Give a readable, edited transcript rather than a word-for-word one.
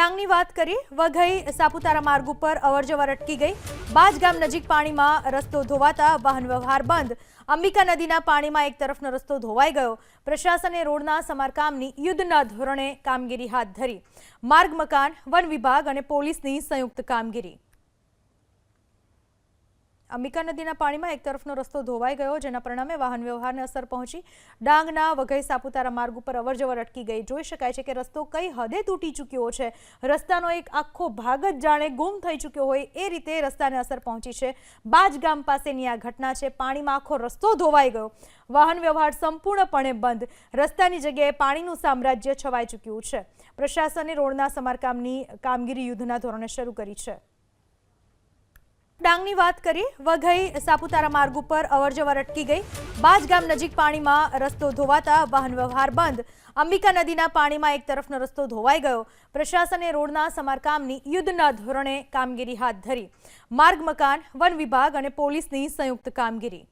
ડાંગની વાત કરીએ, વઘઈ સાપુતારા માર્ગ ઉપર અવરજવર અટકી ગઈ। બાજ ગામ નજીક પાણીમાં રસ્તો ધોવાતા વાહન વ્યવહાર બંધ। અંબિકા નદીના પાણીમાં એક તરફનો રસ્તો ધોવાઈ ગયો। પ્રશાસને રોડના સમારકામની યુદ્ધના ધોરણે કામગીરી હાથ ધરી। માર્ગ મકાન, વન વિભાગ અને પોલીસની સંયુક્ત કામગીરી। અંબિકા નદીના પાણીમાં એક તરફનો રસ્તો ધોવાઈ ગયો, જેના પરિણામે વાહન વ્યવહારને અસર પહોંચી। ડાંગના વઘઈ સાપુતારા માર્ગ ઉપર અવરજવર અટકી ગઈ। જોઈ શકાય છે કે રસ્તો કઈ હદે તૂટી ચૂક્યો છે। રસ્તાનો એક આખો ભાગ જ જાણે ગુમ થઈ ચૂક્યો હોય એ રીતે રસ્તાને અસર પહોંચી છે। બાજ ગામ પાસેની આ ઘટના છે। પાણીમાં આખો રસ્તો ધોવાઈ ગયો, વાહન વ્યવહાર સંપૂર્ણપણે બંધ। રસ્તાની જગ્યાએ પાણીનું સામ્રાજ્ય છવાઈ ચૂક્યું છે। પ્રશાસને રોડના સમારકામની કામગીરી યુદ્ધના ધોરણે શરૂ કરી છે। ડાંગની વાત કરીએ, વઘઈ સાપુતારા માર્ગ ઉપર અવરજવર અટકી ગઈ। બાજ ગામ નજીક પાણીમાં રસ્તો ધોવાતા વાહન વ્યવહાર બંધ। અંબિકા નદીના પાણીમાં એક તરફનો રસ્તો ધોવાઈ ગયો। પ્રશાસને રોડના સમારકામની યુદ્ધના ધોરણે કામગીરી હાથ ધરી। માર્ગ મકાન, વન વિભાગ અને પોલીસની સંયુક્ત કામગીરી।